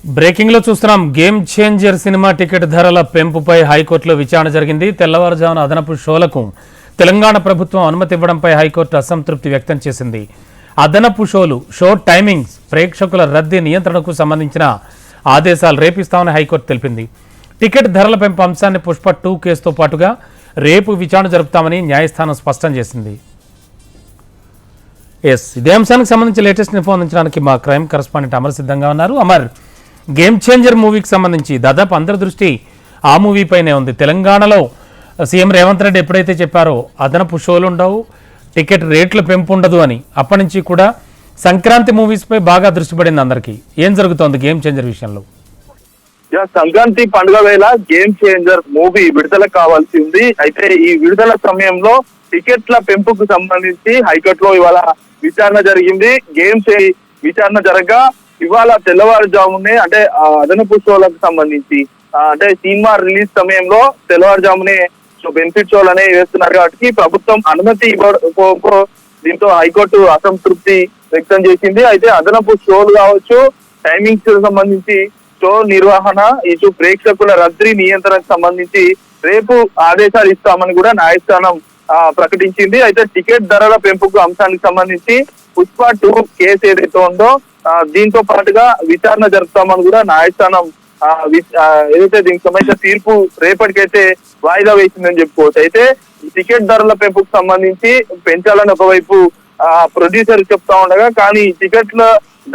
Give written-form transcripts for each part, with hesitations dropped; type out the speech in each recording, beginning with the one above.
Breaking లో చూస్తున్నాం. Game changer cinema ticket ధరల పెంపుపై హైకోర్టులో విచారణ జరిగింది. తెల్లవారుజామున అదనపు షోలకు తెలంగాణ ప్రభుత్వం అనుమతి ఇవ్వడంపై హైకోర్టు అసంతృప్తి వ్యక్తం చేసింది. అదనపు షో టైమింగ్స్, ప్రేక్షకుల రద్దీ నియంత్రణకు సంబంధించిన ఆదేశాలు రేపిస్తామని హైకోర్టు తెలిపింది. టికెట్ ధరల పెంపు అంశాన్ని పుష్ప 2 కేసుతో పాటుగా రేపు విచారణ జరుపుతామని న్యాయస్థానం స్పష్టం చేసింది. ఇదే అంశానికి సంబంధించి లేటెస్ట్ ఇన్ఫో అందించడానికి మా క్రైమ్ కరెస్పాండెంట్ అమర్ సిద్ధంగా ఉన్నారు. అమర్, గేమ్ చేంజర్ మూవీకి సంబంధించి దాదాపు అందరి దృష్టి ఆ మూవీపైనే ఉంది. తెలంగాణలో సీఎం రేవంత్ రెడ్డి ఎప్పుడైతే చెప్పారో అదనపు షోలు ఉండవు, టికెట్ రేట్లు పెంపు ఉండదు అని, అప్పటి నుంచి కూడా సంక్రాంతి మూవీస్పై బాగా దృష్టి పడింది అందరికీ. ఏం జరుగుతోంది గేమ్ చేంజర్ విషయంలో? సంక్రాంతి పండుగ వేళ గేమ్ చేంజర్ మూవీ విడుదల కావాల్సి ఉంది. అయితే ఈ విడుదల సమయంలో టికెట్ల పెంపుకు సంబంధించి హైకోర్టులో ఇవాళ విచారణ జరిగింది. విచారణ జరగగా ఇవాళ తెల్లవారుజామునే అంటే అదనపు షోలకు సంబంధించి అంటే సినిమా రిలీజ్ సమయంలో తెల్లవారుజామునే బెనిఫిట్ షోలు అనేవి వేస్తున్నారు కాబట్టి ప్రభుత్వం అనుమతి ఇవ్వకపో దీంతో హైకోర్టు అసంతృప్తి వ్యక్తం చేసింది. అయితే అదనపు షోలు కావచ్చు, టైమింగ్స్ సంబంధించి, షో నిర్వహణ, ఇటు ప్రేక్షకుల రద్దీ నియంత్రణకు సంబంధించి రేపు ఆదేశాలు ఇస్తామని కూడా న్యాయస్థానం ప్రకటించింది. అయితే టికెట్ ధరల పెంపుకు అంశానికి సంబంధించి పుష్ప 2 కేసు ఏదైతే ఉందో దీంతో పాటుగా విచారణ జరుపుతామని కూడా న్యాయస్థానం ఏదైతే దీనికి సంబంధించిన తీర్పు రేపటికైతే వాయిదా వేసిందని చెప్పుకోవచ్చు. అయితే టికెట్ ధరల పెంపుకు సంబంధించి పెంచాలని ఒకవైపు ప్రొడ్యూసర్ చెప్తా ఉండగా, కానీ టికెట్ల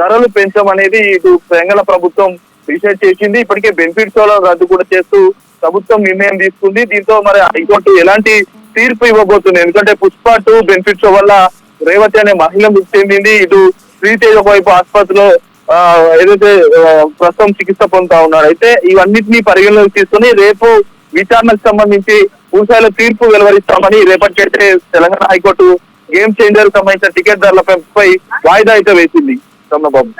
ధరలు పెంచమనేది ఇటు తెలంగాణ ప్రభుత్వం డిసైడ్ చేసింది. ఇప్పటికే బెనిఫిట్ షోలను రద్దు కూడా చేస్తూ ప్రభుత్వం నిర్ణయం తీసుకుంది. దీంతో మరి హైకోర్టు ఎలాంటి తీర్పు ఇవ్వబోతుంది? ఎందుకంటే పుష్ప 2 బెనిఫిట్ షో వల్ల రేవతి అనే మహిళ మృతి చెందింది. ఇటు శ్రీతేజ ఒకవైపు ఆసుపత్రిలో ఏదైతే ప్రస్తుతం చికిత్స పొందుతా ఉన్నారు. అయితే ఇవన్నిటినీ పరిగణలోకి తీసుకుని రేపు విచారణకు సంబంధించి పూర్తిస్థాయిలో తీర్పు వెలువరిస్తామని రేపటికైతే తెలంగాణ హైకోర్టు గేమ్ చేంజర్ సంబంధించిన టికెట్ ధరల పెంపుపై వాయిదా అయితే వేసింది. రమణబాబు.